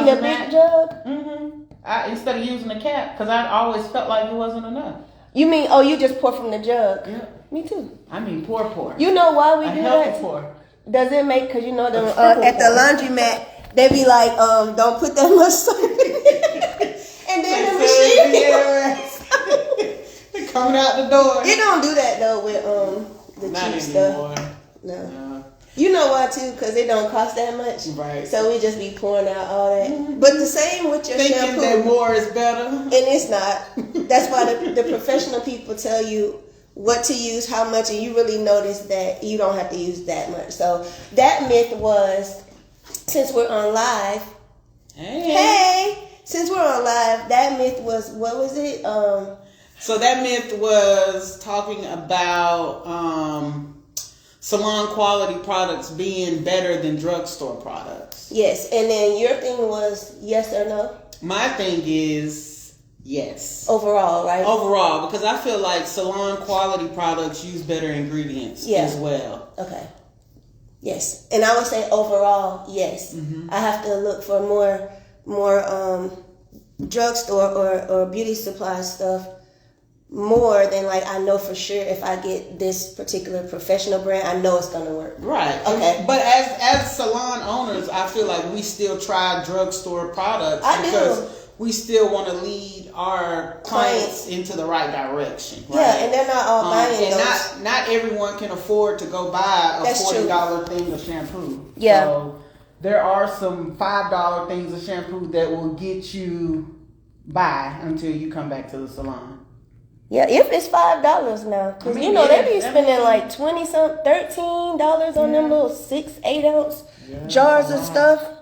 mean the big jug? Instead of using the cap, because I always felt like it wasn't enough. You mean, you just pour from the jug? Yeah. Me too. I mean pour. You know why we do that? Pour. Does it make, because you know the at the laundromat, they be like, don't put that much soap in it. And then the machine. Coming out the door. You don't do that though with the Not cheap anymore. stuff. No. You know why too? Because it don't cost that much. Right. So we just be pouring out all that. But the same with your Thinking shampoo. that more is better. And it's not. That's why the professional people tell you what to use, how much, and you really notice that you don't have to use that much. So that myth was, since we're on live, since we're on live, that myth was, what was it? So that myth was talking about salon quality products being better than drugstore products. Yes, and then your thing was yes or no? My thing is yes. Overall, right? Overall, because I feel like salon quality products use better ingredients as well. Okay. Yes. And I would say overall, yes. I have to look for more drugstore or beauty supply stuff more than like I know for sure if I get this particular professional brand, I know it's gonna work. Right. Okay. But as salon owners, I feel like we still try drugstore products because we still want to lead our clients into the right direction. Right? Yeah, and they're not all buying and those. Not everyone can afford to go buy a $40 thing of shampoo. Yeah. So there are some $5 things of shampoo that will get you by until you come back to the salon. Yeah, if it's $5 now, because you know they be spending like $13 on them little 6-8 ounce jars of stuff.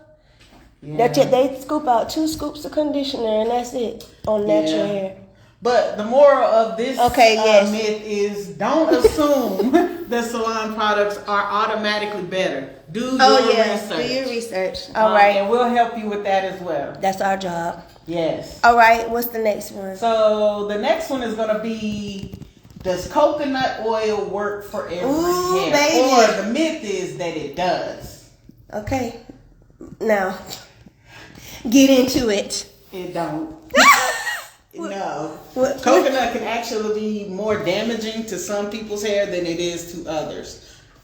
Yeah. That they scoop out 2 scoops of conditioner and that's it on natural hair. But the moral of this myth is don't assume that salon products are automatically better. Do your research. Do your research. All right. And we'll help you with that as well. That's our job. Yes. All right. What's the next one? So the next one is going to be, does coconut oil work for every hair? Baby. Or the myth is that it does. Okay. Now, get into it. It don't. No. Coconut can actually be more damaging to some people's hair than it is to others.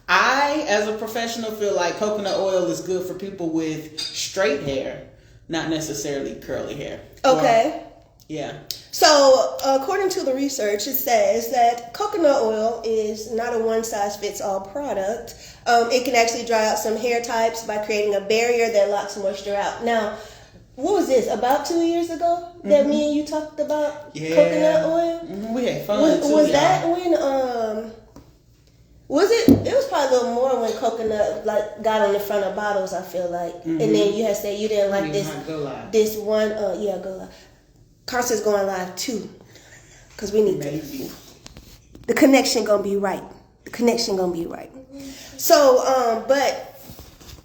I, as a professional, feel like coconut oil is good for people with straight hair, not necessarily curly hair. Okay. Yeah. So, according to the research, it says that coconut oil is not a one-size-fits-all product. It can actually dry out some hair types by creating a barrier that locks moisture out. Now, what was this, about 2 years ago that me and you talked about coconut oil? We had fun Was that when, was it was probably a little more when coconut like got on the front of bottles, I feel like. And then you had said you didn't like this one, go live. Constance going live too. Because we need to. The connection gonna be right. So, but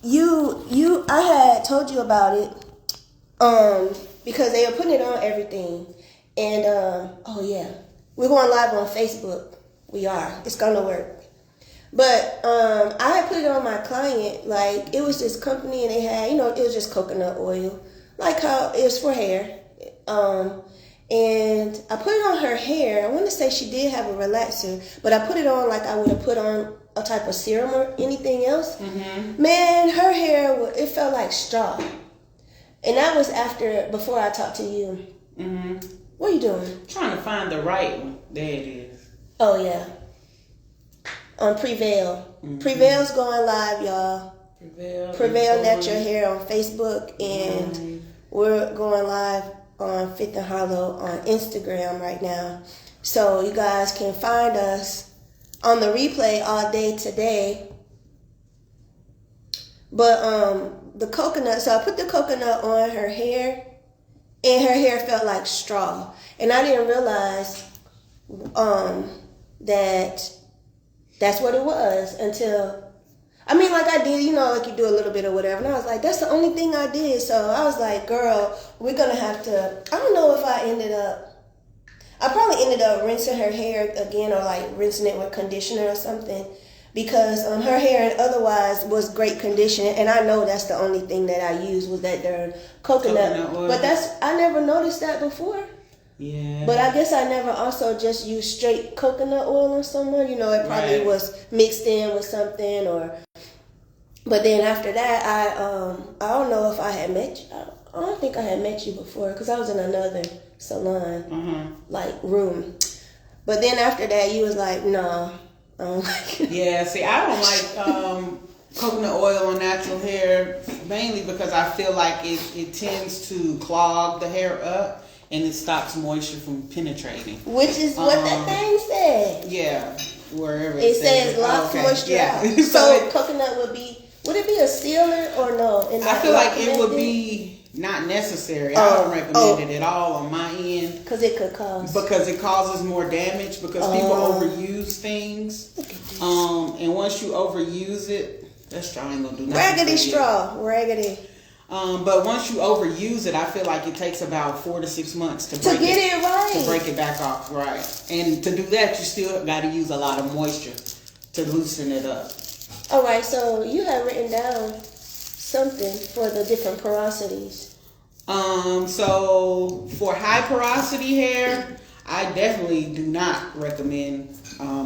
I had told you about it. Because they were putting it on everything. And, we're going live on Facebook. We are. It's going to work. But I had put it on my client. Like, it was this company and they had, it was just coconut oil. Like how it was for hair. And I put it on her hair. I want to say she did have a relaxer. But I put it on like I would have put on a type of serum or anything else. Man, her hair, it felt like straw. And that was before I talked to you. What are you doing? Trying to find the right one. There it is. Oh, yeah. On Prevail. Prevail's going live, y'all. Prevail Natural Hair on Facebook. And we're going live on Fifth and Harlow on Instagram right now. So you guys can find us on the replay all day today. But the coconut, so I put the coconut on her hair, and her hair felt like straw. And I didn't realize that that's what it was until, like I did, like you do a little bit or whatever. And I was like, that's the only thing I did. So I was like, girl, we're going to have to, I don't know if I probably ended up rinsing her hair again or like rinsing it with conditioner or something. because her hair and otherwise was great condition, and I know that's the only thing that I used was that darn coconut oil. But I never noticed that before. Yeah. But I guess I never also just used straight coconut oil on someone. You know, it probably was mixed in with something or. But then after that, I don't know if I had met you. I don't think I had met you before because I was in another salon, like room. But then after that, you was like, no, I don't like it. Yeah, see, I don't like coconut oil on natural hair mainly because I feel like it tends to clog the hair up. And it stops moisture from penetrating. Which is what that thing said. Yeah, wherever it says locks moisture out. So coconut would it be a sealer or no? I feel like it would be not necessary. I don't recommend it at all on my end. Because it could cause. Because it causes more damage because people overuse things. And once you overuse it, that straw ain't gonna do nothing. Raggedy straw. Raggedy. But once you overuse it, I feel like it takes about 4 to 6 months to break it back off, right? And to do that, you still got to use a lot of moisture to loosen it up. All right, so you have written down something for the different porosities. So for high porosity hair, I definitely do not recommend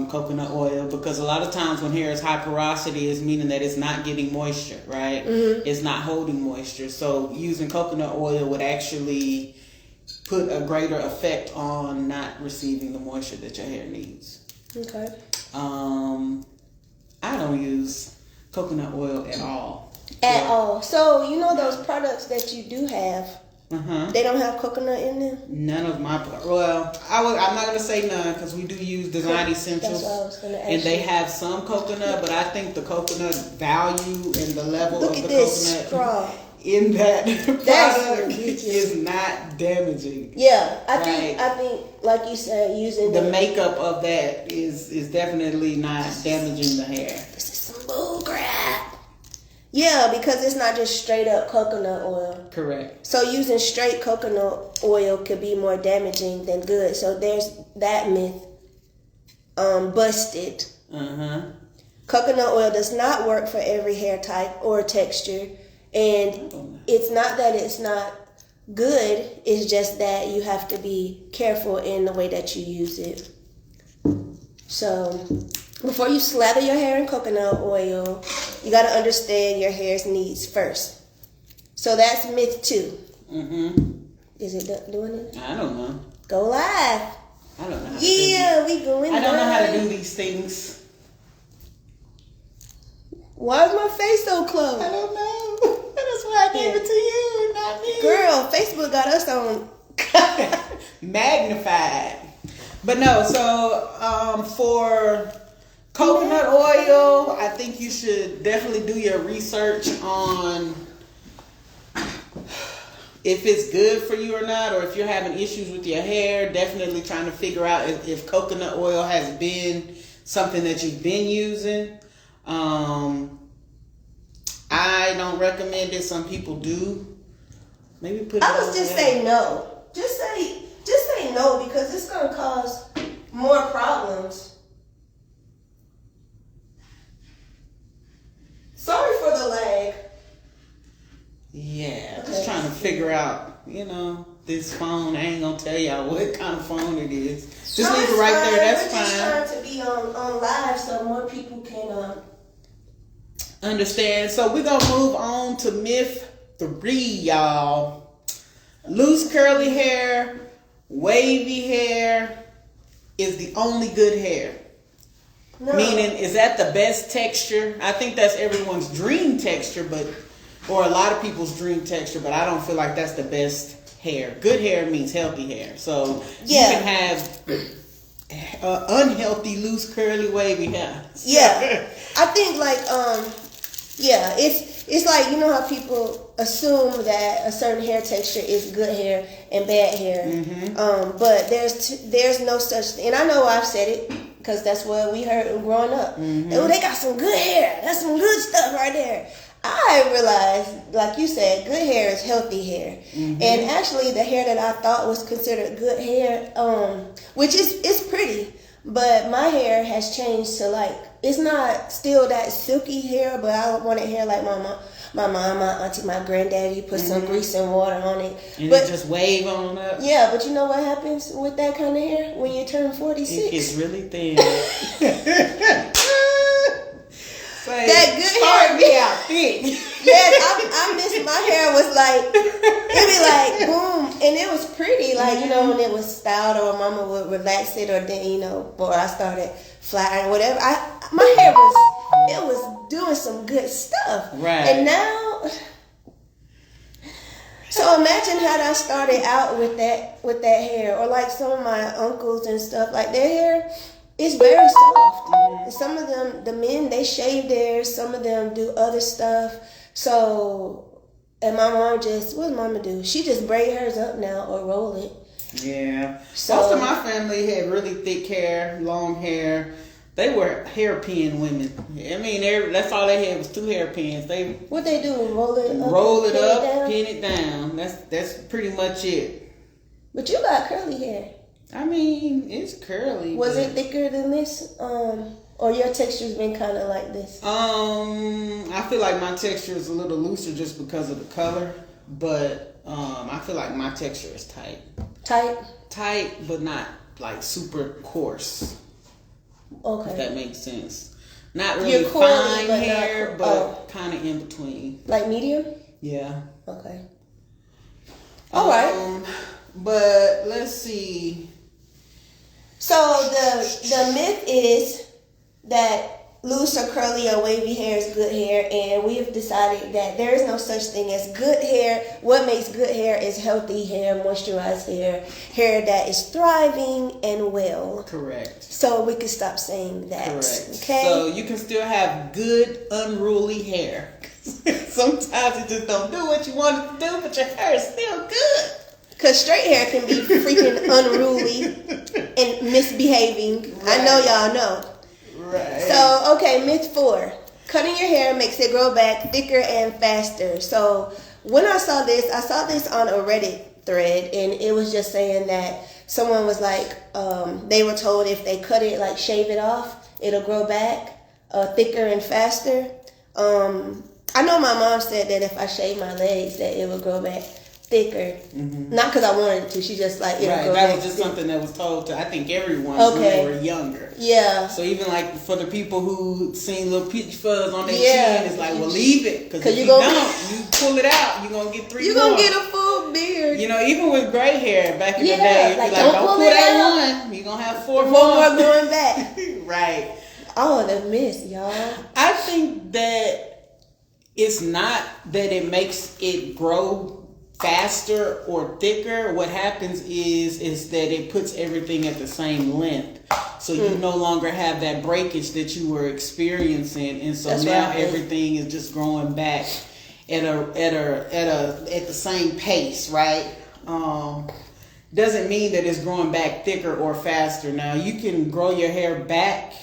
coconut oil because a lot of times when hair is high porosity is meaning that it's not getting moisture, right? It's not holding moisture. So using coconut oil would actually put a greater effect on not receiving the moisture that your hair needs. Okay. I don't use coconut oil at all. At all. So you know those products that you do have. They don't have coconut in them? None of my... Well, I'm not going to say none because we do use Design Essentials. That's what I was going to ask and they have some coconut, but I think the coconut value and the level of the coconut straw. In that product is not damaging. Yeah, I think like you said, using the makeup of that is definitely not damaging the hair. This is some bull crap. Yeah, because it's not just straight up coconut oil. Correct. So using straight coconut oil could be more damaging than good. So there's that myth busted. Coconut oil does not work for every hair type or texture. And it's not that it's not good. It's just that you have to be careful in the way that you use it. So before you slather your hair in coconut oil, you got to understand your hair's needs first. So that's myth 2. Is it doing it? I don't know. Go live. I don't know how to do these. We going I don't know how to do these things. Why is my face so close? I don't know. That's why I gave it to you, not me. Girl, Facebook got us on magnified. But no, so for coconut oil, I think you should definitely do your research on if it's good for you or not, or if you're having issues with your hair. Definitely trying to figure out if coconut oil has been something that you've been using. I don't recommend it. Some people do. Maybe put it I would just say no. Just say no because it's gonna cause more problems. Sorry for the lag. Yeah, just trying to figure out, this phone. I ain't gonna tell y'all what kind of phone it is. Just leave it right there. That's fine. We're just trying to be on live so more people can understand. So we're gonna move on to myth 3, y'all. Loose curly hair, wavy hair is the only good hair. No. Meaning, is that the best texture? I think that's everyone's dream texture, or a lot of people's dream texture, but I don't feel like that's the best hair. Good hair means healthy hair. So you can have unhealthy, loose, curly, wavy hair. Yeah. I think it's like, you know how people assume that a certain hair texture is good hair and bad hair. But there's no such thing. And I know I've said it because that's what we heard growing up. Oh, they got some good hair. That's some good stuff right there. I realized, like you said, good hair is healthy hair. And actually the hair that I thought was considered good hair, which is pretty, but my hair has changed to like it's not still that silky hair, but I wanted hair like my mom, my auntie, my granddaddy. Put some grease and water on it, and but it just wave on up. Yeah, but you know what happens with that kind of hair when you turn 46? It gets really thin. That good hair be out thick. Yes, I miss my hair was like, it'd be like boom, and it was pretty, like, you know, when it was styled, or mama would relax it, or then, you know, or I started flattering, whatever. My hair was doing some good stuff. Right. And now, so imagine how I started out with that hair, or like some of my uncles and stuff, like their hair is very soft. And some of them, the men, they shave theirs. Some of them do other stuff. So, and my mom what does mama do? She just braid hers up now or roll it. Yeah. So, most of my family had really thick hair, long hair. They were hairpin women. I mean, that's all they had was 2 hairpins. What they do? Roll it up. Roll it up, pin it down. That's pretty much it. But you got curly hair. I mean, it's curly. Was it thicker than this? Or your texture's been kind of like this? I feel like my texture is a little looser just because of the color, but I feel like my texture is tight. Tight, but not like super coarse. Okay. If that makes sense. Not really fine hair, but kind of in between. Like medium? Yeah. Okay. All right. But let's see. So the myth is that loose or curly or wavy hair is good hair, and we have decided that there is no such thing as good hair. What makes good hair is healthy hair, moisturized hair that is thriving and well. Correct. So we can stop saying that. Correct. Okay. So you can still have good, unruly hair. Sometimes it just don't do what you want it to do, but your hair is still good. Because straight hair can be freaking unruly and misbehaving. Right. I know y'all know. Right. So, okay, myth 4. Cutting your hair makes it grow back thicker and faster. So, when I saw this on a Reddit thread, and it was just saying that someone was like, they were told if they cut it, like shave it off, it'll grow back thicker and faster. I know my mom said that if I shave my legs, that it would grow back thicker. Not because I wanted it to. She just like, it'll grow that back was just thicker. something that was told to, I think, everyone when they were younger. Yeah. So even like for the people who seen little peach fuzz on their chin, it's like, well, leave it. Because if you don't, you pull it out, you're going to get 3 more. You're going to get a full beard. You know, even with gray hair back in the day, like, don't pull that one. You're going to have 4 more. 4 more going back. Right. Oh, the miss, y'all. I think that it's not that it makes it grow faster or thicker. What happens is that it puts everything at the same length, so you no longer have that breakage that you were experiencing, and so now everything is just growing back at the same pace, right? Doesn't mean that it's growing back thicker or faster. Now you can grow your hair back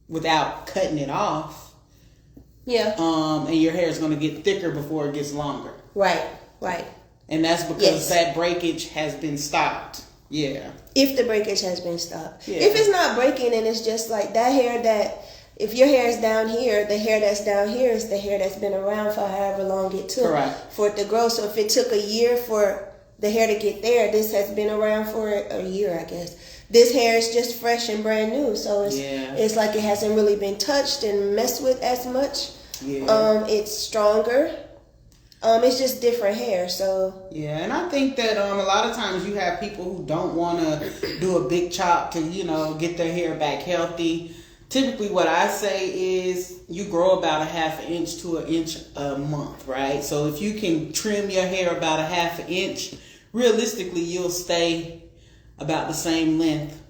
without cutting it off. Yeah. And your hair is going to get thicker before it gets longer. Right. And that's because that breakage has been stopped. Yeah. If the breakage has been stopped. Yeah. If it's not breaking and it's just like that hair that, if your hair is down here, the hair that's down here is the hair that's been around for however long it took for it to grow. So if it took a year for the hair to get there, this has been around for a year, I guess. This hair is just fresh and brand new. So it's like it hasn't really been touched and messed with as much. Yeah. It's stronger. It's just different hair, so. Yeah, and I think that a lot of times you have people who don't want to do a big chop to, get their hair back healthy. Typically what I say is you grow about 1/2 inch to 1 inch a month, right? So if you can trim your hair about 1/2 inch, realistically you'll stay about the same length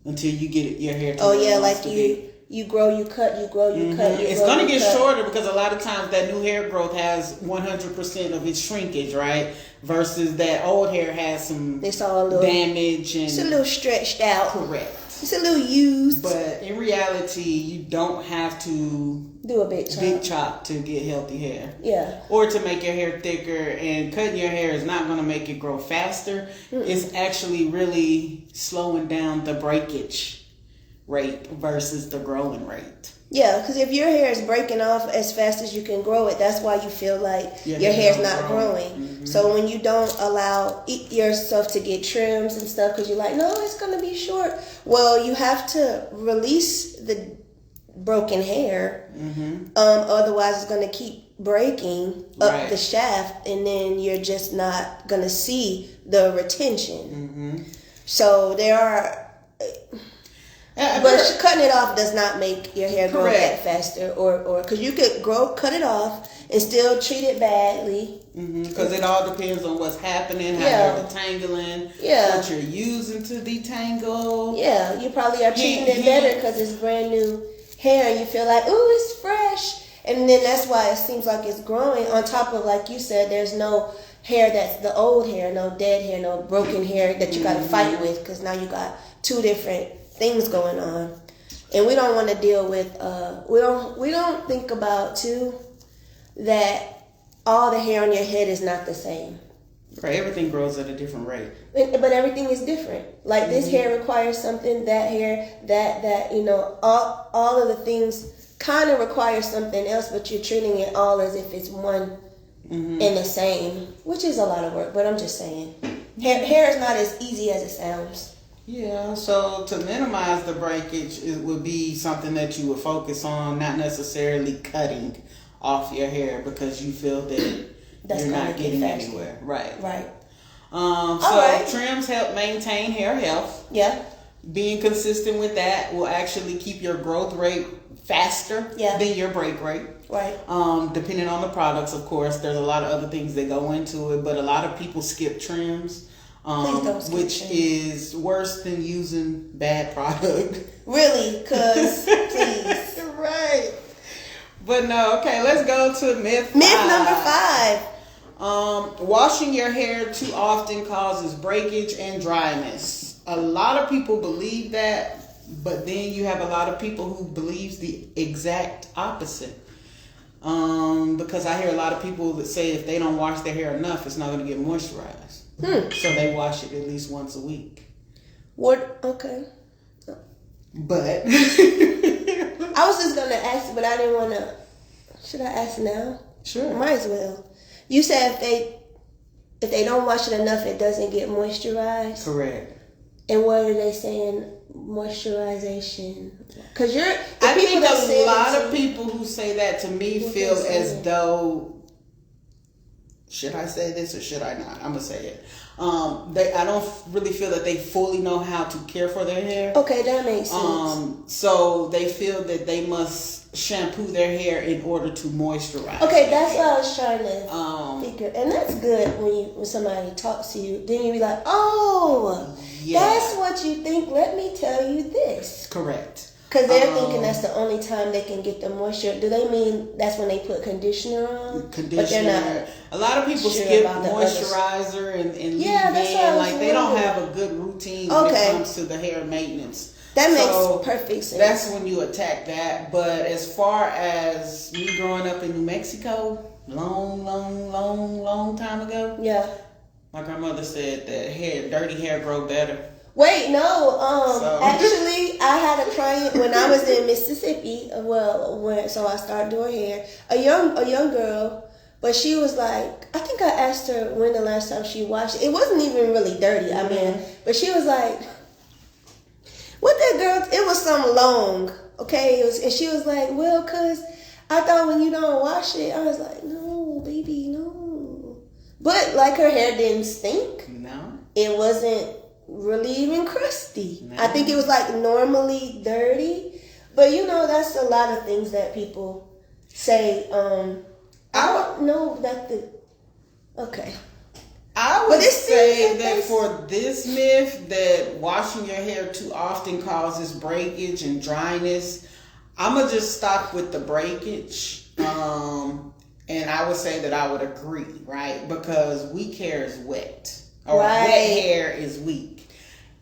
until you get your hair to you grow, you cut, you grow, you cut. It's going to get shorter because a lot of times that new hair growth has 100% of its shrinkage, right? Versus that old hair has some damage and it's a little stretched out. Correct. It's a little used. But in reality, you don't have to do a big chop to get healthy hair. Yeah. Or to make your hair thicker, and cutting your hair is not going to make it grow faster. It's actually really slowing down the breakage rate versus the growing rate. Yeah, because if your hair is breaking off as fast as you can grow it, that's why you feel like your hair's not growing. Mm-hmm. So when you don't allow yourself to get trims and stuff, because you're like, no, it's going to be short. Well, you have to release the broken hair. Mm-hmm. Otherwise, it's going to keep breaking up the shaft, and then you're just not going to see the retention. Mm-hmm. So there are... but cutting it off does not make your hair grow back faster, or because you could cut it off and still treat it badly. Because it all depends on what's happening, how you're detangling, what you're using to detangle. Yeah, you probably are treating it better because it's brand new hair and you feel like, ooh, it's fresh. And then that's why it seems like it's growing. On top of, like you said, there's no hair that's the old hair, no dead hair, no broken hair that you got to fight with, because now you got two different things going on. And we don't want to deal with we don't think about too that all the hair on your head is not the same. Right, everything grows at a different rate. But everything is different. Like this hair requires something, that hair, that all of the things kind of require something else, but you're treating it all as if it's one and the same, which is a lot of work, but I'm just saying. Hair is not as easy as it sounds. Yeah, so to minimize the breakage, it would be something that you would focus on, not necessarily cutting off your hair because you feel that you're not getting anywhere. Right. Trims help maintain hair health. Yeah. Being consistent with that will actually keep your growth rate faster than your break rate. Right. Depending on the products, of course, there's a lot of other things that go into it, but a lot of people skip trims. Which is worse than using bad product. Really? Because, please. Right. But no, okay, let's go to myth 5. Myth number 5. Washing your hair too often causes breakage and dryness. A lot of people believe that, but then you have a lot of people who believes the exact opposite. Because I hear a lot of people that say if they don't wash their hair enough, it's not going to get moisturized. So they wash it at least once a week. What? Okay. But I was just gonna ask, but I didn't want to. Should I ask now? Sure. Might as well. You said if they don't wash it enough, it doesn't get moisturized. Correct. And what are they saying? Moisturization. Because I think a lot of people who say that to me feel as though. Should I say this or should I not? I'm gonna say it. I don't really feel that they fully know how to care for their hair. Okay, that makes sense. So they feel that they must shampoo their hair in order to moisturize. Okay, that's what I was trying to figure. And that's good when somebody talks to you. Then you be like, oh, that's what you think. Let me tell you this. Correct. Because they're thinking that's the only time they can get the moisture. Do they mean that's when they put conditioner on? Conditioner. But they're not. A lot of people skip moisturizer and leave in. Like they don't have a good routine when it comes to the hair maintenance. That makes perfect sense. That's when you attack that. But as far as me growing up in New Mexico, long time ago. Yeah. My grandmother said that dirty hair grow better. Wait, no. Actually, I had a client when I was in Mississippi. So I started doing hair. A young girl, but she was like, I think I asked her when the last time she washed it. It wasn't even really dirty. I mean, but she was like, "What that girl? It was some long, okay." And she was like, "Well, cause I thought when you don't wash it." I was like, "No, baby, no." But like her hair didn't stink. No, it wasn't really even crusty. No. I think it was like normally dirty, but that's a lot of things that people say. I don't know that okay. I would say that for this myth that washing your hair too often causes breakage and dryness, I'm gonna just stop with the breakage. And I would say that I would agree, right? Because weak hair is wet. Or wet hair is weak.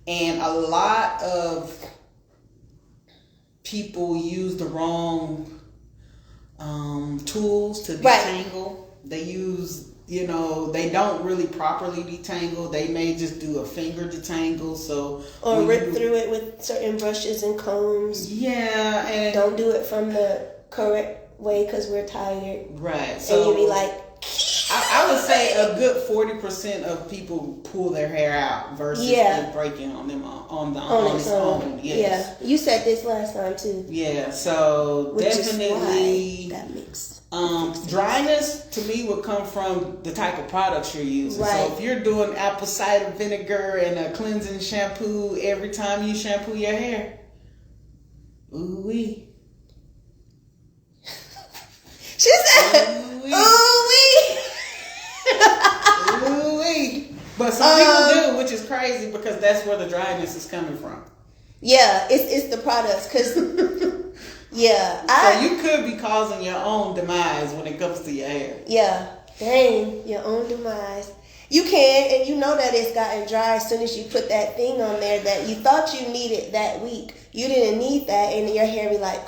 And a lot of people use the wrong tools to detangle. They use you know, they don't really properly detangle. They may just do a finger detangle. So or rip through it with certain brushes and combs. Yeah, and don't do it from the correct way because we're tired. Right. So and you be like, I would say a good 40% of people pull their hair out versus it breaking on them on its own. Yes. Yeah, you said this last time too. Yeah, so which definitely is why that makes dryness to me would come from the type of products you're using. Right. So if you're doing apple cider vinegar and a cleansing shampoo every time you shampoo your hair, ooh-wee. She said, ooh-wee. Ooh-wee. But some people do, which is crazy because that's where the dryness is coming from. Yeah, it's the products because... Yeah. So you could be causing your own demise when it comes to your hair. Yeah. Dang, your own demise. You can, and you know that it's gotten dry as soon as you put that thing on there that you thought you needed that week. You didn't need that, and your hair be like...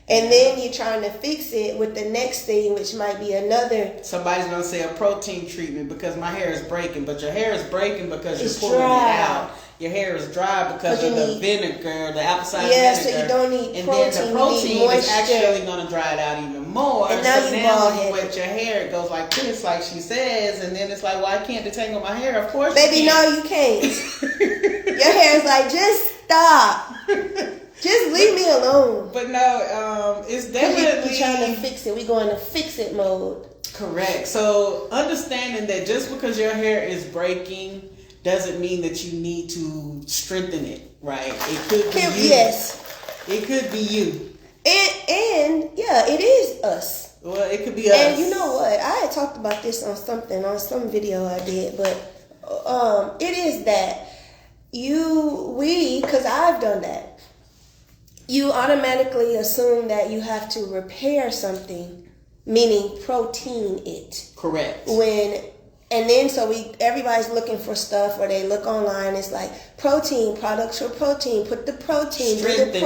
And then you're trying to fix it with the next thing, which might be another... Somebody's going to say a protein treatment because my hair is breaking. But your hair is breaking because you're pulling it out. Your hair is dry because of the vinegar, the apple cider vinegar. Yeah, so you don't need protein. And then the protein is actually going to dry it out even more. And now when you wet your hair, it goes like this, like she says. And then it's like, well, I can't detangle my hair. Of course Baby, no, you can't. Your hair is like, just stop. Just leave me alone. But no, it's definitely... We're trying to fix it. We're going to fix it mode. Correct. So understanding that just because your hair is breaking doesn't mean that you need to strengthen it, right? It could be you. Yes. It could be you. And yeah, it is us. Well, it could be us. And you know what? I had talked about this on some video I did, but it is that because I've done that. You automatically assume that you have to repair something, meaning protein it. Correct. And then everybody's looking for stuff, or they look online. It's like protein products for protein. Put the protein, strengthen,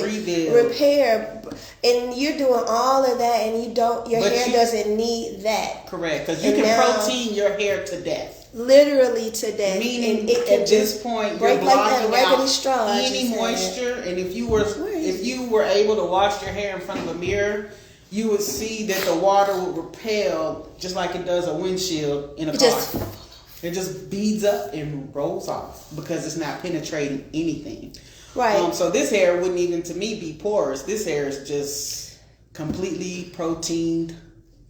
rebuild, repair, and you're doing all of that, and your hair doesn't need that. Correct, because you can protein your hair to death. Literally to death. Meaning, and it can at this point, break you're like blocking out straw, any moisture. And if you were able to wash your hair in front of a mirror, you would see that the water would repel just like it does a windshield in a car. It just beads up and rolls off because it's not penetrating anything. Right. So this hair wouldn't even, to me, be porous. This hair is just completely proteined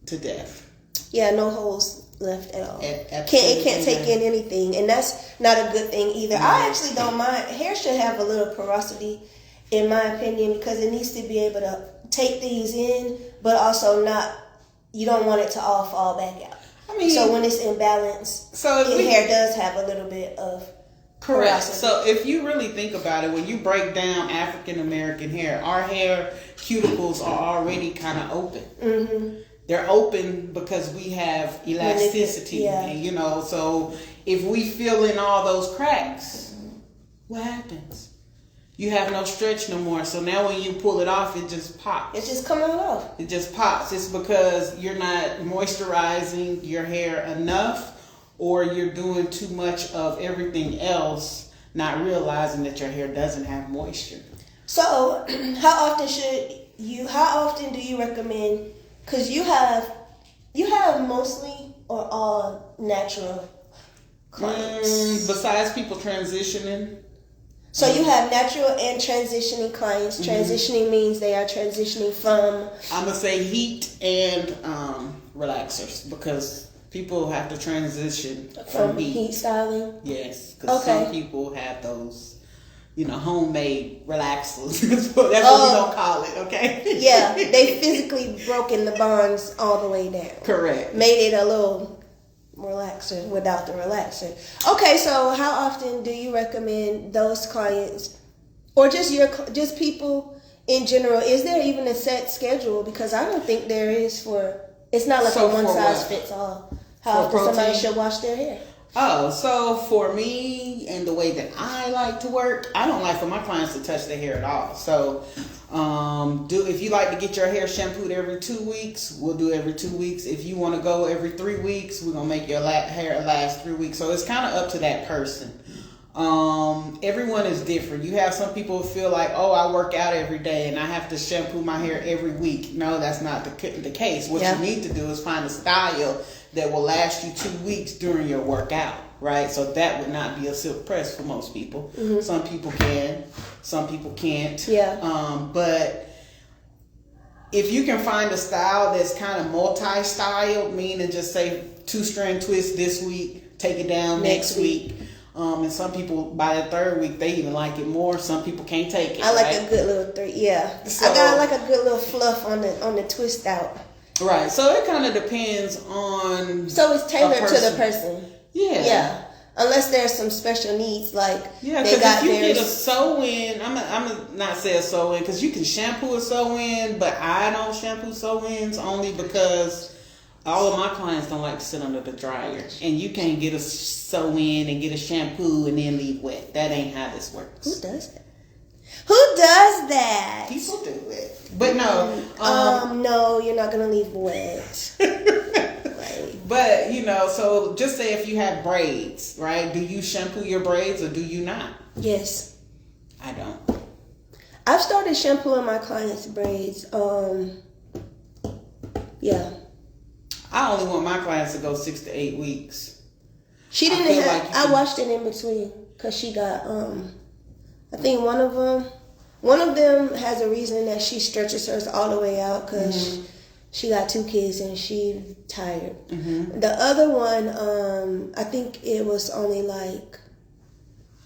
to death. Yeah, no holes left at all. It can't take in anything, and that's not a good thing either. I actually don't mind. Hair should have a little porosity, in my opinion, because it needs to be able to take things in, but also not. You don't want it to all fall back out. I mean, so when it's imbalanced, hair does have a little bit of correct. porosity. So if you really think about it, when you break down African American hair, our hair cuticles are already kind of open. Mm-hmm. They're open because we have elasticity, and so if we fill in all those cracks, what happens? You have no stretch no more. So now when you pull it off, it just pops. It's just coming off. It just pops. It's because you're not moisturizing your hair enough, or you're doing too much of everything else, not realizing that your hair doesn't have moisture. So how often do you recommend? Because you have mostly or all natural clients. Besides people transitioning. So you have natural and transitioning clients. Transitioning means they are transitioning from... I'm going to say heat and relaxers, because people have to transition from heat styling? Yes, because some people have those... homemade relaxers. That's what we don't call it, okay? Yeah, they physically broken the bonds all the way down. Correct. Made it a little relaxer without the relaxer. Okay, so how often do you recommend those clients, or just people in general? Is there even a set schedule? Because I don't think there is it's not like a one size fits all. How often somebody should wash their hair? Oh, so for me and the way that I like to work, I don't like for my clients to touch their hair at all. So, if you like to get your hair shampooed every 2 weeks, we'll do every 2 weeks. If you want to go every 3 weeks, we're gonna make your hair last 3 weeks. So it's kind of up to that person. Everyone is different. You have some people who feel like, oh, I work out every day and I have to shampoo my hair every week. No, that's not the case. What you need to do is find a style that will last you 2 weeks during your workout, right? So that would not be a silk press for most people. Mm-hmm. Some people can, some people can't. Yeah. But if you can find a style that's kind of multi-styled, meaning just say 2-strand twist this week, take it down next week. And some people, by the 3rd week, they even like it more. Some people can't take it. I like a good little 3. Yeah, so, I got like a good little fluff on the twist out. Right. So it kind of depends on. So it's tailored to the person. Yeah. Yeah. Unless there's some special needs, like they got. If you get a sew-in, I'm not say a sew-in because you can shampoo a sew-in, but I don't shampoo sew-ins only because all of my clients don't like to sit under the dryer, and you can't get a sew-in and get a shampoo and then leave wet. That ain't how this works. Who does that? Who does that? People do it, but no. No, you're not gonna leave wet. But so just say if you have braids, right? Do you shampoo your braids or do you not? Yes. I don't. I've started shampooing my clients' braids. Yeah. I only want my clients to go 6 to 8 weeks. She didn't have. I watched it in between because she got. I think one of them has a reason that she stretches hers all the way out because she got 2 kids and she tired. Mm-hmm. The other one, I think it was only like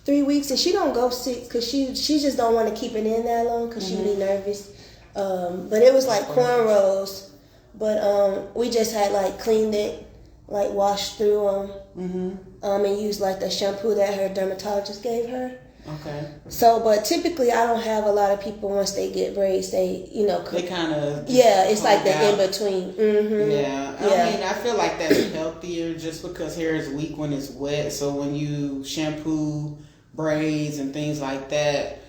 3 weeks, and she don't go 6 because she just don't want to keep it in that long because she be nervous. But it was like cornrows. But we just had like cleaned it, like washed through them, and used like the shampoo that her dermatologist gave her. Okay. So, but typically I don't have a lot of people once they get braids, they they kind of it's like the in between. Mm-hmm. Yeah. I mean, I feel like that's healthier just because hair is weak when it's wet. So when you shampoo braids and things like that,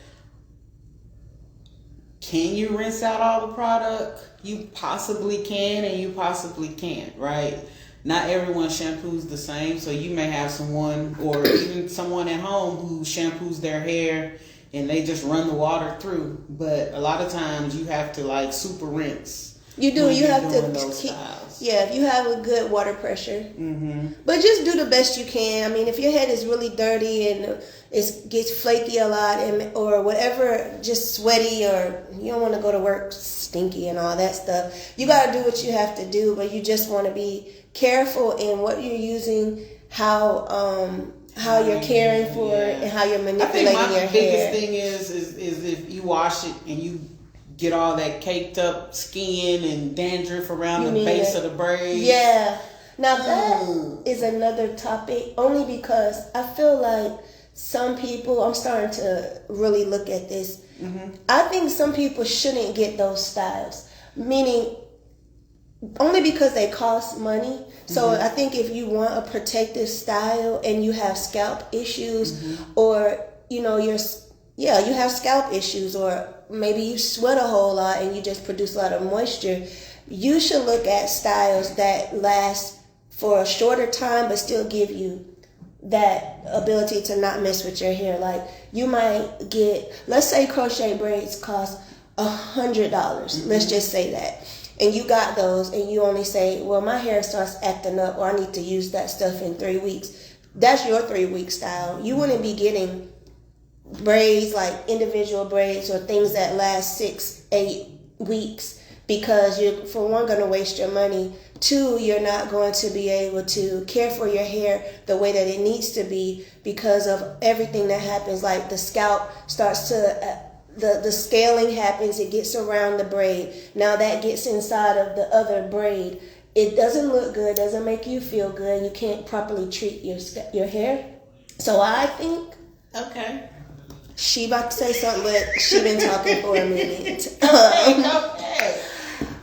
can you rinse out all the product? You possibly can and you possibly can't, right? Not everyone shampoos the same, so you may have someone or even someone at home who shampoos their hair and they just run the water through. But a lot of times you have to like super rinse. You do. You have to keep. Yeah, if you have a good water pressure. Mm-hmm. But just do the best you can. I mean, if your head is really dirty and it gets flaky a lot or whatever, just sweaty or you don't want to go to work stinky and all that stuff, you got to do what you have to do. But you just want to be careful in what you're using, how you're caring for it, and how you're manipulating your hair. I think my biggest thing is if you wash it and you get all that caked up skin and dandruff around the base of the braid. Yeah. Now that is another topic, only because I feel like some people, I'm starting to really look at this. Mm-hmm. I think some people shouldn't get those styles, meaning only because they cost money. So I think if you want a protective style and you have scalp issues or, you have scalp issues or maybe you sweat a whole lot and you just produce a lot of moisture, you should look at styles that last for a shorter time but still give you that ability to not mess with your hair. Like you might get, let's say crochet braids cost $100. Let's just say that. And you got those and you only say, well, my hair starts acting up or I need to use that stuff in 3 weeks. That's your 3-week style. You wouldn't be getting braids like individual braids or things that last 6-8 weeks because you're, for one, going to waste your money. 2, you're not going to be able to care for your hair the way that it needs to be because of everything that happens. Like the scalp starts to... The scaling happens, it gets around the braid. Now that gets inside of the other braid. It doesn't look good, doesn't make you feel good. You can't properly treat your hair. So I think... Okay. She about to say something, but she been talking for a minute. Okay.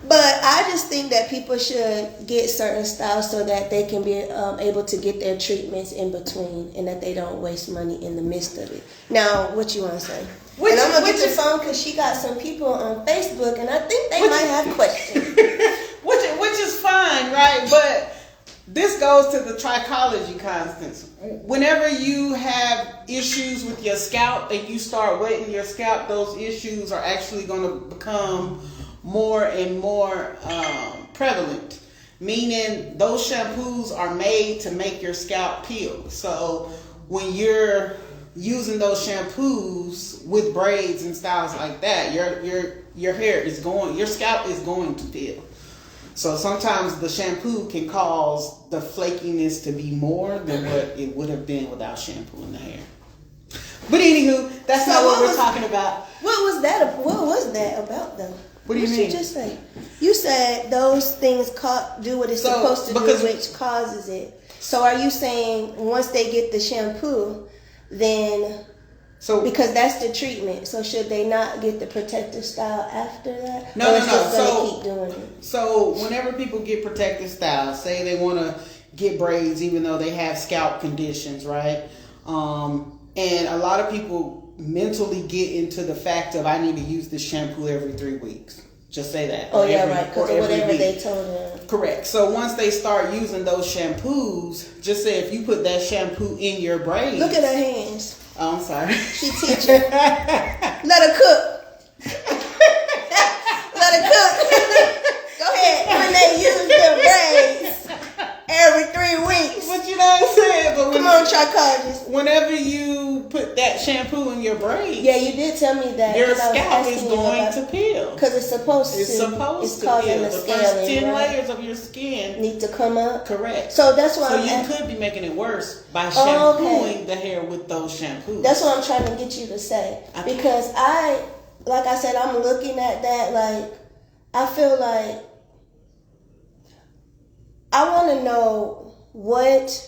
But But I just think that people should get certain styles so that they can be able to get their treatments in between, and that they don't waste money in the midst of it. Now, what you want to say? And I'm gonna get your phone because she got some people on Facebook, and I think they might have questions. which is fine, right? But this goes to the trichology, Constance. Whenever you have issues with your scalp and you start wetting your scalp, those issues are actually going to become more and more prevalent. Meaning those shampoos are made to make your scalp peel. So when you're using those shampoos with braids and styles like that, your hair is going, your scalp is going to peel. So sometimes the shampoo can cause the flakiness to be more than what it would have been without shampoo in the hair. But anywho, that's not what we're talking about. What was that about though? What do you mean? What you just say? You said those things do what it's supposed to do, which causes it. So are you saying once they get the shampoo, then... So because that's the treatment, so should they not get the protective style after that? No. So keep doing it. So whenever people get protective styles, say they want to get braids, even though they have scalp conditions, right? And a lot of people mentally get into the fact of I need to use this shampoo every 3 weeks. Just say that. Oh yeah, right. Because of whatever they told them. Correct. So once they start using those shampoos, just say if you put that shampoo in your braids. Look at her hands. Oh, I'm sorry. She teaching. Let her cook. Let her cook. Go ahead. When they use their braids every 3 weeks. But you know what I'm saying? But come on, trichologist. Whenever you put that shampoo in your braids. Yeah, you did tell me that. Your scalp is going to peel. Because it's supposed to. It's supposed to causing peel. the first 10 layers of your skin need to come up. Correct. So that's why you could be making it worse by shampooing the hair with those shampoos. That's what I'm trying to get you to say. Because like I said, I'm looking at that like, I feel like I want to know what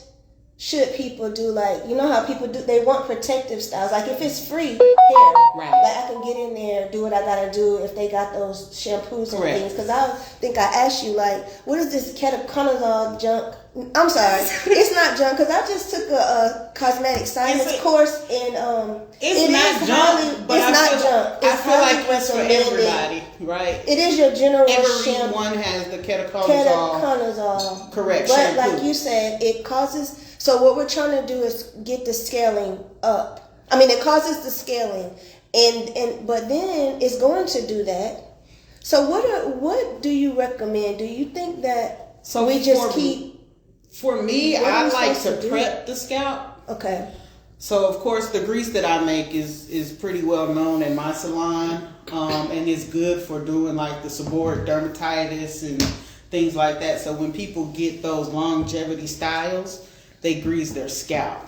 should people do. Like, you know how people do, they want protective styles. Like if it's free hair, right? Like I can get in there, do what I gotta do if they got those shampoos and things. Because I think I asked you like, what is this ketoconazole junk? I'm sorry, it's not junk because I just took a cosmetic science course and it's not junk. But it's not junk. I feel like it's for everybody, right? It is your general Everyone has the ketoconazole. Correct. But shampoo. like you said, it causes. So what we're trying to do is get the scaling up. I mean, it causes the scaling, but then it's going to do that. So what do you recommend? Do you think that we just keep? For me, I like to prep the scalp. Okay. So of course, the grease that I make is pretty well known in my salon, and it's good for doing like the seborrheic dermatitis and things like that. So when people get those longevity styles, they grease their scalp.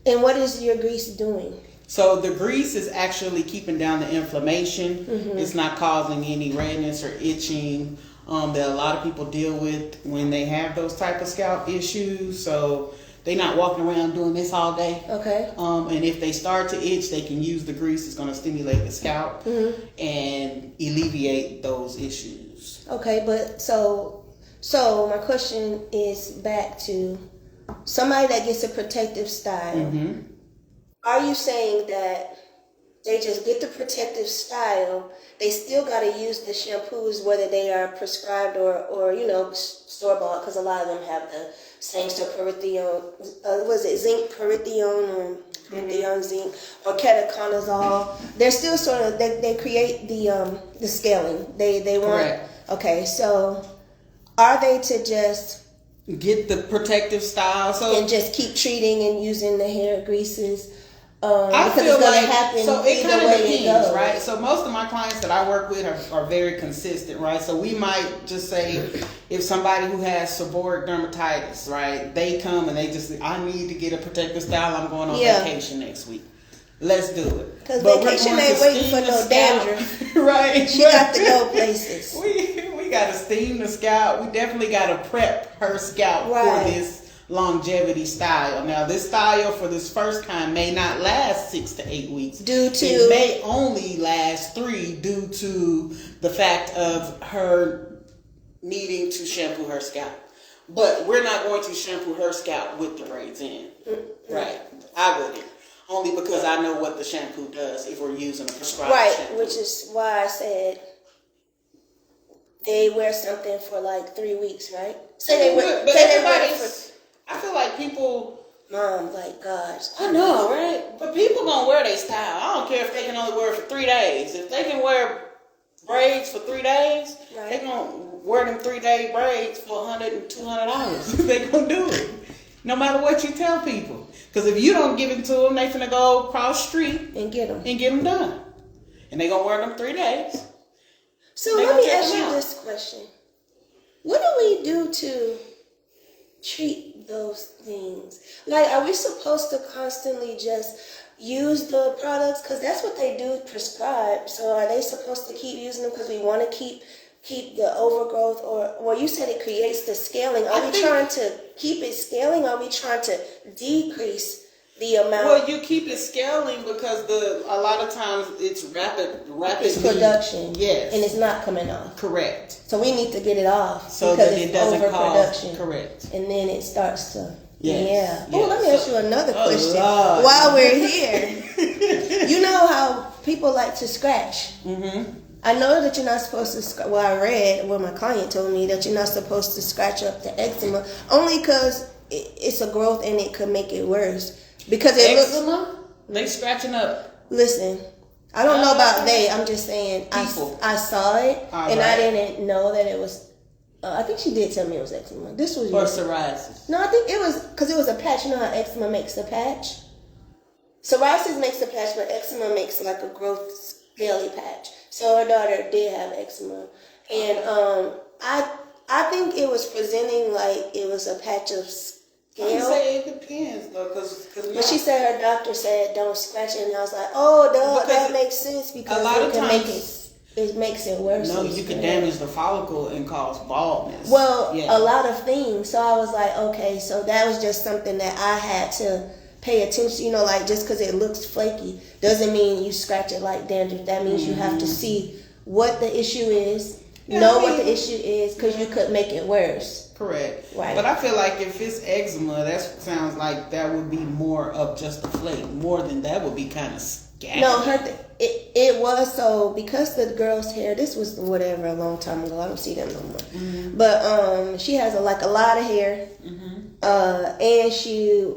And what is your grease doing? So the grease is actually keeping down the inflammation. Mm-hmm. It's not causing any redness or itching that a lot of people deal with when they have those type of scalp issues. So they're not walking around doing this all day. Okay. And if they start to itch, they can use the grease. It's going to stimulate the scalp and alleviate those issues. Okay, but so my question is back to somebody that gets a protective style. Mm-hmm. Are you saying that they just get the protective style, they still got to use the shampoos whether they are prescribed or store-bought, because a lot of them have the same stuff, zinc perithione or perithione zinc or ketoconazole. They're still sort of, they create the scaling. They want. Correct. Okay, so are they to just get the protective style and just keep treating and using the hair greases? I because feel it's gonna like happen so it kind of depends, goes. right? So most of my clients that I work with are very consistent, right? So we might just say if somebody who has seborrheic dermatitis, right, they come and they just say, I need to get a protective style. I'm going on vacation next week. Let's do it. Because vacation ain't waiting for no dandruff, right? She got to go places. We got to steam the scalp. We definitely got to prep her scalp for this longevity style. Now this style for this first kind may not last 6 to 8 weeks. It may only last 3 due to the fact of her needing to shampoo her scalp. But we're not going to shampoo her scalp with the braids in. Right. I wouldn't. Only because I know what the shampoo does if we're using a prescribed shampoo. Which is why I said they wear something for like 3 weeks, right? I feel like people... Mom, like, gosh. I know, right? But people gonna wear their style. I don't care if they can only wear it for 3 days. If they can wear braids for 3 days, they gonna wear them 3-day braids for $100 and $200. They gonna do it. No matter what you tell people. Because if you don't give it to them, they finna go across the street and get them done. And they gonna wear them 3 days. So let me ask you this question. What do we do to treat those things? Like, are we supposed to constantly just use the products? Because that's what they do prescribe. So are they supposed to keep using them because we want to keep the overgrowth? Or, well, you said it creates the scaling. Are we trying to keep it scaling? Or are we trying to decrease the amount? Well, you keep it scaling because a lot of times it's rapid it's production. Yes. And it's not coming off. Correct. So we need to get it off so because that it doesn't overproduction. Cause. Correct. And then it starts to. Yes. Yeah. Oh, let me ask you another question while we're here. You know how people like to scratch. Mm-hmm. I know that you're not supposed to. Well, I read what my client told me that you're not supposed to scratch up the eczema only because it's a growth and it could make it worse. Because it eczema? They scratching up. Listen, I don't know about they. I'm just saying I saw it and I didn't know that it was. I think she did tell me it was eczema. This was or psoriasis. No, I think it was because it was a patch. You know how eczema makes a patch. Psoriasis makes a patch, but eczema makes like a growth scaly patch. So her daughter did have eczema, and I think it was presenting like it was a patch of scale. I say it depends though, because but she said her doctor said don't scratch it, and I was like, oh, that makes sense because a lot of times it makes it worse. No, you can damage the follicle and cause baldness. Well, a lot of things. So I was like, okay, so that was just something that I had to pay attention. You know, like just because it looks flaky doesn't mean you scratch it like dandruff. That means you have to see what the issue is, what the issue is, because you could make it worse. Correct. Right. But I feel like if it's eczema, that sounds like that would be more of just a flake. More than that would be kind of scary. No, it was so because the girl's hair. This was whatever a long time ago. I don't see them no more. Mm-hmm. But she has a lot of hair, and she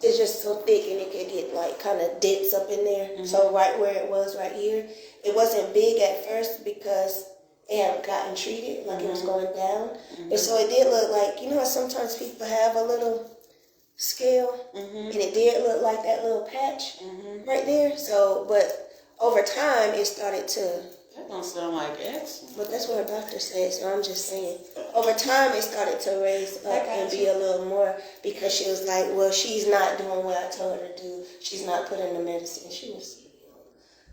is just so thick, and it could get like kind of dense up in there. Mm-hmm. So right where it was right here, it wasn't big at first because it hadn't gotten treated, like it was going down. Mm-hmm. And so it did look like, you know how sometimes people have a little scale, and it did look like that little patch right there. So, but over time, it started to... That don't sound like eczema. But that's what her doctor said, so I'm just saying. Over time, it started to raise up and be a little more because she was like, well, she's not doing what I told her to do. She's not putting the medicine. She was...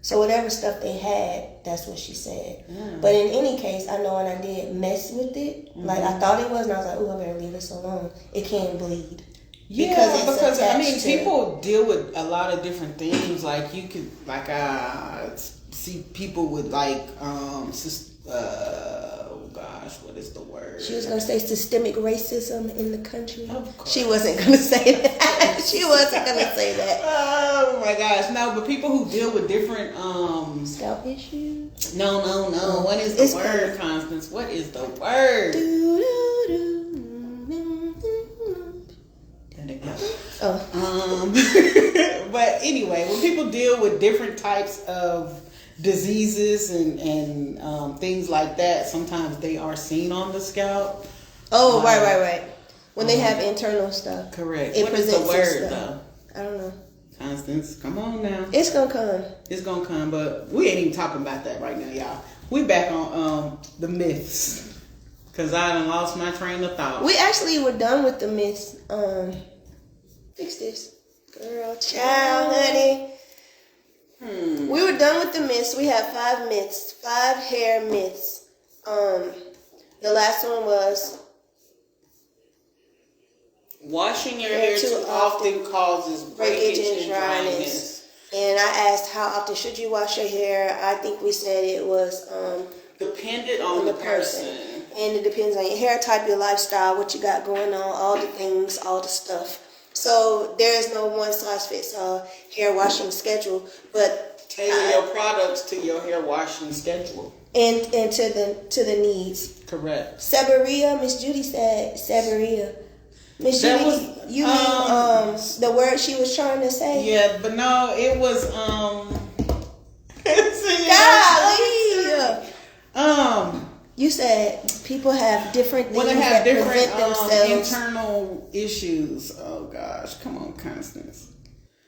So whatever stuff they had, that's what she said. Mm. But in any case, I know when I did mess with it, like I thought it was, and I was like, oh, I better leave this alone. It can't bleed. Because I mean, people deal with a lot of different things. Like you could, like see people with like, what is the word? She was gonna say systemic racism in the country. Of course. She wasn't gonna say that. She wasn't gonna say that. Oh my gosh, no! But people who deal with different scalp issues. No. What is the word, Constance? What is the word? But anyway, when people deal with different types of diseases and things like that, sometimes they are seen on the scalp. Oh, right. When they have internal stuff. Correct. It what is the word though? I don't know. Constance, come on now. It's gonna come. It's gonna come, but we ain't even talking about that right now, y'all. We back on the myths. Cause I done lost my train of thought. We actually were done with the myths. Fix this. Girl, child, honey. We were done with the myths. We have 5 myths. 5 hair myths. The last one was washing your hair too often causes breakage and dryness. And I asked how often should you wash your hair. I think we said it was dependent on the person. And it depends on your hair type, your lifestyle, what you got going on, all the things, all the stuff. So there is no one size fits all hair washing schedule, but tailor your products to your hair washing schedule and to the needs. Correct. Severia, Miss Judy said Severia. Miss Judy, you mean the word she was trying to say? Yeah, but no, it was golly. You said people have different things they have that different prevent themselves. internal issues. Oh gosh, come on, Constance.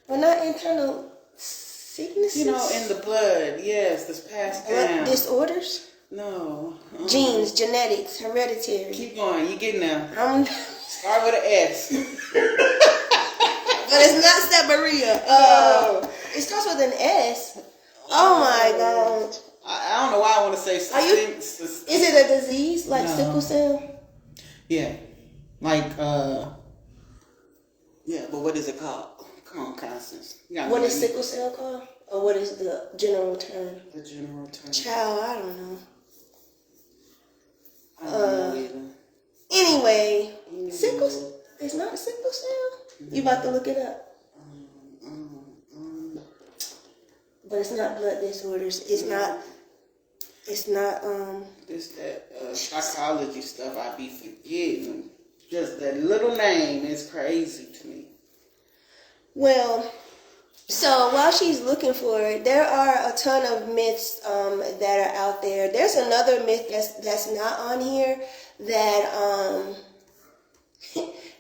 Well, not internal sicknesses. You know, in the blood. Yes, this passed down. Disorders. No. Genes, genetics, hereditary. Keep going. You getting there. Start with an S. But it's not Severia. It starts with an S. Oh my God. I don't know why I want to say is it a disease like sickle cell? Yeah. Like, yeah, but what is it called? Come on, Constance. What is sickle cell called? Or what is the general term? The general term. Child, I don't know. I don't know either. Anyway, sickle cell? It's not sickle cell? You about to look it up? But it's not blood disorders. It's not. This that psychology stuff I be forgetting. Just that little name is crazy to me. Well, so while she's looking for it, there are a ton of myths that are out there. There's another myth that's not on here that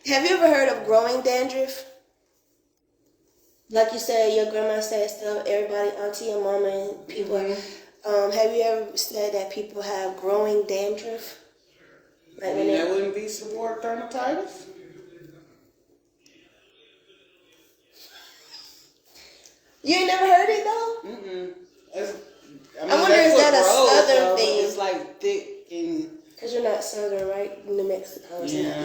have you ever heard of growing dandruff? Like you said, your grandma said stuff, everybody, auntie and mama and people. Have you ever said that people have growing dandruff? Like that wouldn't be seborrheic dermatitis? You ain't never heard it though? I wonder is that a southern thing? It's like thick and... Because you're not southern, right? New Mexico. Yeah.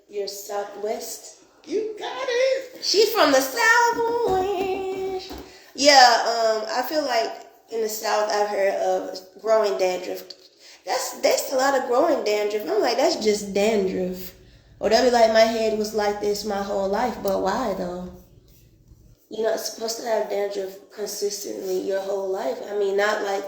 You're southwest. You got it. She's from the southwest. Yeah, I feel like in the South, I've heard of growing dandruff. That's a lot of growing dandruff. I'm like, that's just dandruff. Or they'll be like, my head was like this my whole life, but why though? You're not supposed to have dandruff consistently your whole life. I mean,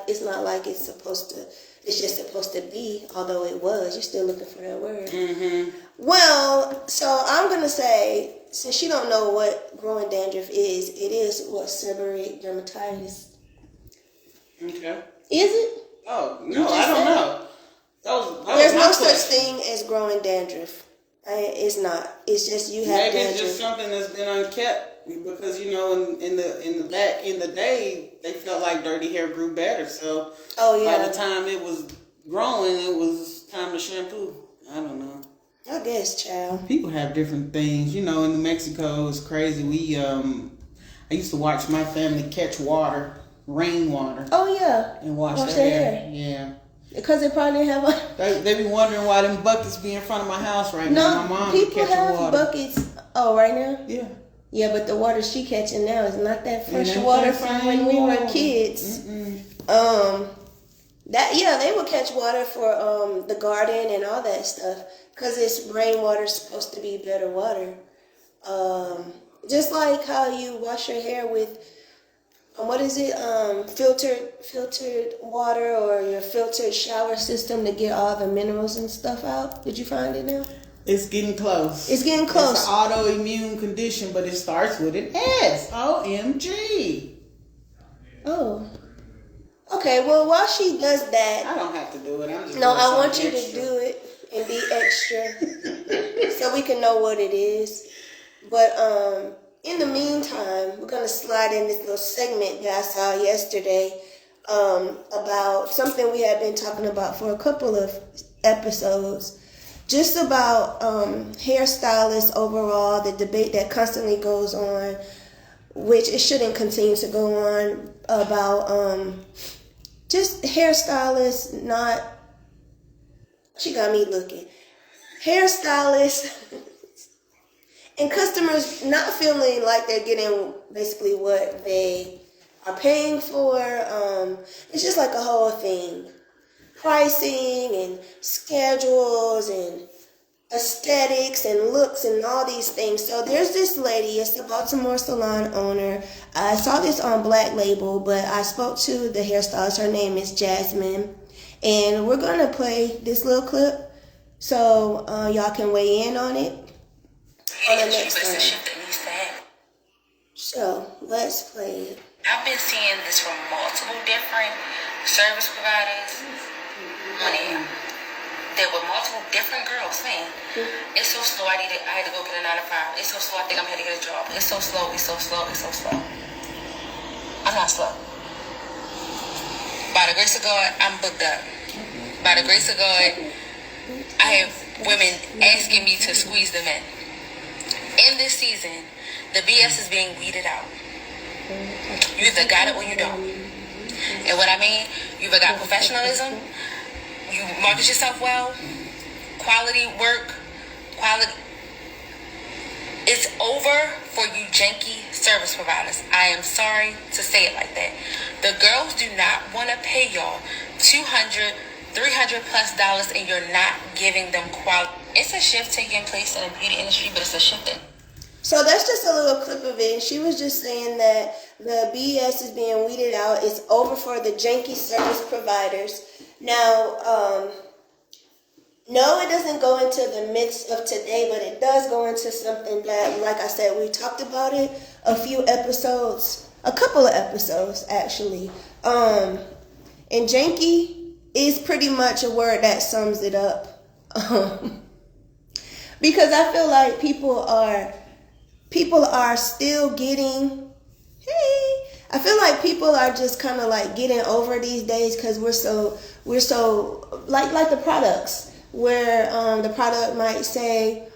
it's not like it's just supposed to be, although it was. You're still looking for that word. Mm-hmm. Well, so I'm going to say, since you don't know what growing dandruff is, it is what seborrheic dermatitis. Okay. Is it? Oh, no, I don't know. There's no such thing as growing dandruff. It's not. It's just you have maybe dandruff. It's just something that's been unkept because in the back in the day they felt like dirty hair grew better. So by the time it was growing, it was time to shampoo. I don't know. I guess, child. People have different things. In New Mexico, it's crazy. I used to watch my family catch rainwater. Oh yeah. And wash their hair. Yeah. Because they probably didn't have They be wondering why them buckets be in front of my house right now. My mom be catching have water. Buckets. Oh, right now? Yeah. Yeah, but the water she catching now is not that fresh water from when we were kids. They would catch water for the garden and all that stuff because rainwater is supposed to be better water. Just like how you wash your hair with filtered water or your filtered shower system to get all the minerals and stuff out. Did you find it now? It's getting close. It's getting close. It's an autoimmune condition, but it starts with an S. OMG. Oh. Okay, well, while she does that... I don't have to do it. I'm just I want you to do it and be extra so we can know what it is. But in the meantime, we're going to slide in this little segment that I saw yesterday about something we have been talking about for a couple of episodes. Just about hairstylists overall, the debate that constantly goes on, which it shouldn't continue to go on, about just hairstylists not... She got me looking. Hairstylists... And customers not feeling like they're getting basically what they are paying for. It's just like a whole thing. pricing and schedules and aesthetics and looks and all these things. So there's this lady, it's the Baltimore salon owner. I saw this on Black Label, but I spoke to the hairstylist. Her name is Jasmine. And we're going to play this little clip so y'all can weigh in on it on the next time. So let's play it. I've been seeing this from multiple different service providers. There were multiple different girls saying, it's so slow, I had to go get a 9 to 5. It's so slow, I think I'm here to get a job. It's so slow, it's so slow, it's so slow. I'm not slow. By the grace of God, I'm booked up. By the grace of God, I have women asking me to squeeze them in. In this season, the BS is being weeded out. You either got it or you don't. And what I mean, you either got professionalism, you market yourself well, quality work, quality. It's over for you janky service providers. I am sorry to say it like that. The girls do not want to pay y'all $200, $300+ and you're not giving them quality. It's a shift taking place in the beauty industry, but it's a shifting. So that's just a little clip of it. She was just saying that the BS is being weeded out. It's over for the janky service providers. Now, no, it doesn't go into the midst of today, but it does go into something that, like I said, we talked about it a couple of episodes actually. And janky is pretty much a word that sums it up. Because I feel like people are still getting, I feel like people are just kind of like getting over these days because we're so like the products where the product might say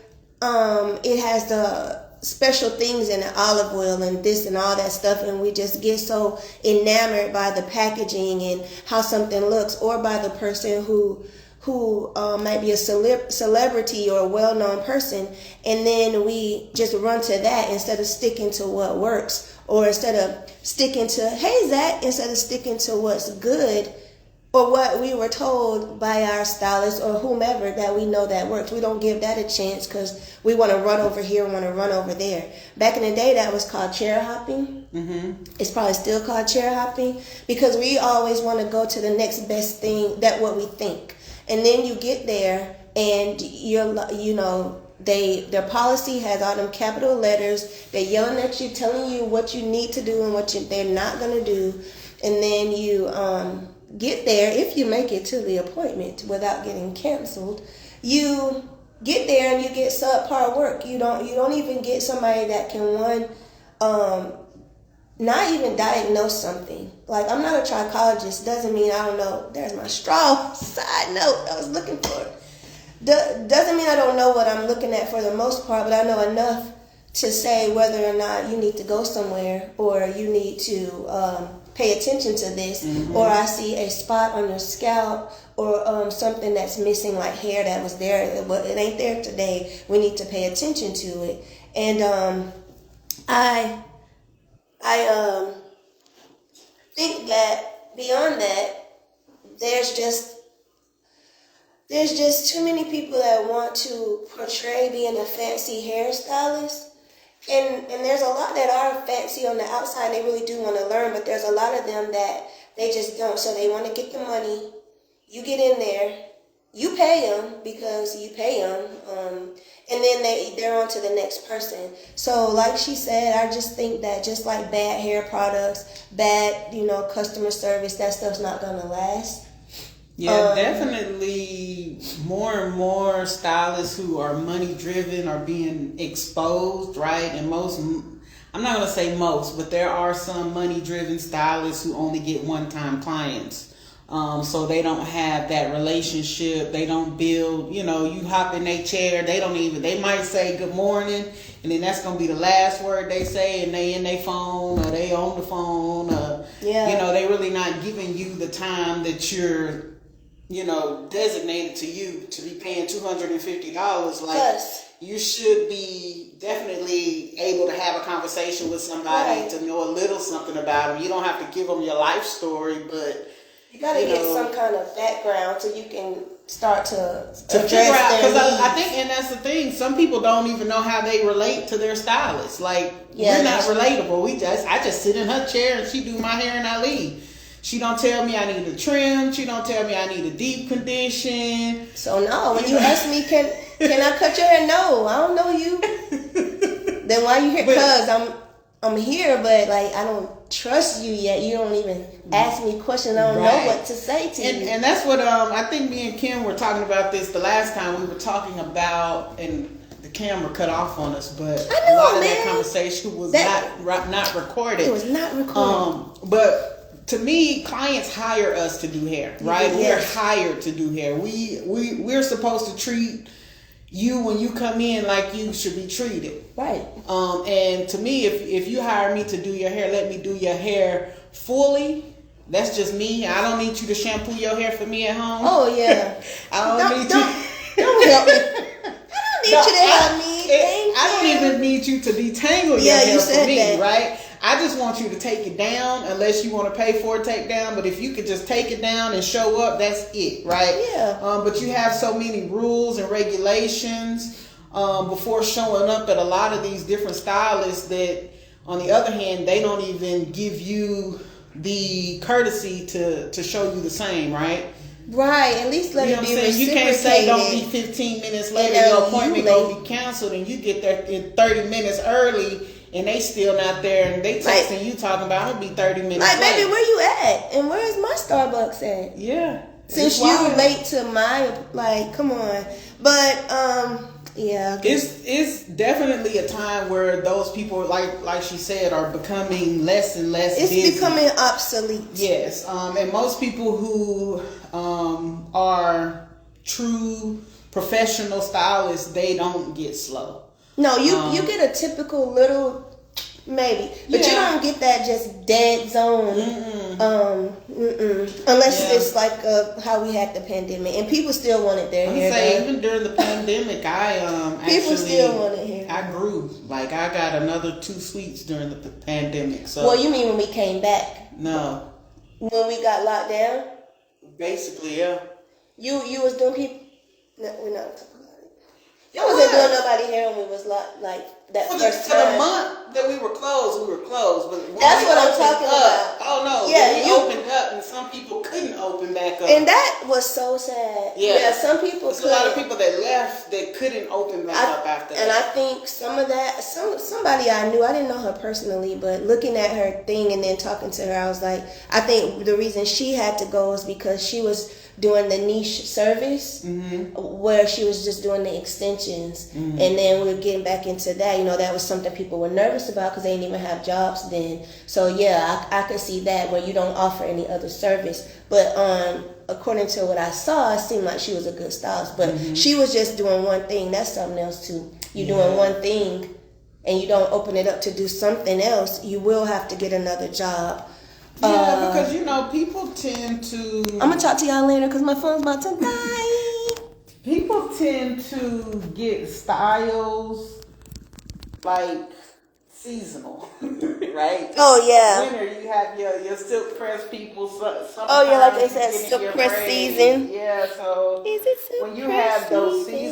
it has the special things in it, olive oil and this and all that stuff, and we just get so enamored by the packaging and how something looks, or by the person who might be a celebrity or a well-known person, and then we just run to that instead of sticking to what works, or instead of sticking to, hey Zach, instead of sticking to what's good, or what we were told by our stylist or whomever that we know that works. We don't give that a chance because we want to run over here and want to run over there. Back in the day, that was called chair hopping. Mm-hmm. It's probably still called chair hopping because we always want to go to the next best thing, that what we think. And then you get there and their policy has all them capital letters. They're yelling at you, telling you what you need to do and what they're not going to do. And then you get there, if you make it to the appointment without getting canceled, you get there and you get subpar work. You don't even get somebody that can not even diagnose something. Like, I'm not a trichologist, doesn't mean I don't know. There's my straw side note I was looking for. Doesn't mean I don't know what I'm looking at for the most part, but I know enough to say whether or not you need to go somewhere or you need to pay attention to this, or I see a spot on your scalp or something that's missing, like hair that was there, but it ain't there today. We need to pay attention to it. And I think that beyond that, there's just too many people that want to portray being a fancy hairstylist. And there's a lot that are fancy on the outside. They really do want to learn, but there's a lot of them that they just don't. So they want to get the money. You get in there. You pay them because you pay them. And then they're on to the next person. So like she said, I just think that just like bad hair products, bad, customer service, that stuff's not going to last. Yeah, definitely more and more stylists who are money driven are being exposed, right? And I'm not going to say most, but there are some money driven stylists who only get one-time clients. So they don't have that relationship. They don't build, you hop in their chair. They might say good morning, and then that's going to be the last word they say, and they in their phone or they on the phone. They really not giving you the time that you're, designated to you to be paying $250. Like, yes. You should be definitely able to have a conversation with somebody to know a little something about them. You don't have to give them your life story, but You gotta get some kind of background so you can start to figure out, because I think, and that's the thing, some people don't even know how they relate to their stylist. Like, we're not relatable. I just sit in her chair and she do my hair and I leave. She don't tell me I need a trim. She don't tell me I need a deep condition. So no, when you ask me, can I cut your hair? No, I don't know you. Then why you here? Because I'm here, but like I don't trust you yet. You don't even ask me questions. I don't know what to say to you. And that's what I think me and Kim were talking about this the last time. We were talking about, and the camera cut off on us, but a lot of that conversation was not recorded. It was not recorded. But to me, clients hire us to do hair, right? Yes. We're hired to do hair. We're supposed to treat you when you come in like you should be treated. Right. And to me, if you hire me to do your hair, let me do your hair fully. That's just me. I don't need you to shampoo your hair for me at home. Oh yeah. I don't need you. Don't help me. I don't need you to help me. I don't even need you to detangle your hair for me, right? I just want you to take it down, unless you want to pay for a take down. But if you could just take it down and show up, that's it, right? Yeah. But you have so many rules and regulations before showing up at a lot of these different stylists that, on the other hand, they don't even give you the courtesy to show you the same, right? Right, at least let it be reciprocated. You can't say don't be 15 minutes later, your appointment gonna be canceled, and you get there in 30 minutes early. And they still not there, and they texting you talking about, I'm gonna be 30 minutes late. Baby, where you at? And where's my Starbucks at? Yeah. Since you late to my, come on. But, yeah. It's definitely a time where those people, like she said, are becoming less and less busy. It's becoming obsolete. Yes. And most people who are true professional stylists, they don't get slow. No, you get a typical little, maybe, but you don't get that just dead zone. Unless it's like how we had the pandemic, and people still wanted their hair. Even during the pandemic, people still wanted hair. I grew. Like I got another 2 sweets during the pandemic. So. Well, you mean when we came back? No. When we got locked down? Basically, yeah. You was doing people. No, we're not. I wasn't doing nobody hair when we was like that first time. For the month that we were closed. But that's what I'm talking about. Oh no! Yeah, we opened up, and some people couldn't open back up. And that was so sad. Yeah, some people. There's a lot of people that left that couldn't open back up after that. And I think some of that, somebody I knew, I didn't know her personally, but looking at her thing and then talking to her, I was like, I think the reason she had to go is because she was doing the niche service, where she was just doing the extensions, and then we were getting back into that. That was something people were nervous about because they didn't even have jobs then. So yeah, I could see that where you don't offer any other service. But according to what I saw, it seemed like she was a good stylist. But she was just doing one thing. That's something else too. You're doing one thing, and you don't open it up to do something else. You will have to get another job. Yeah, because people tend to. I'm gonna talk to y'all later because my phone's about to die. People tend to get styles like seasonal, right? Oh yeah. Winter, you have your silk press people. Like they said, silk press season. Yeah, so is it silk when you press have those season?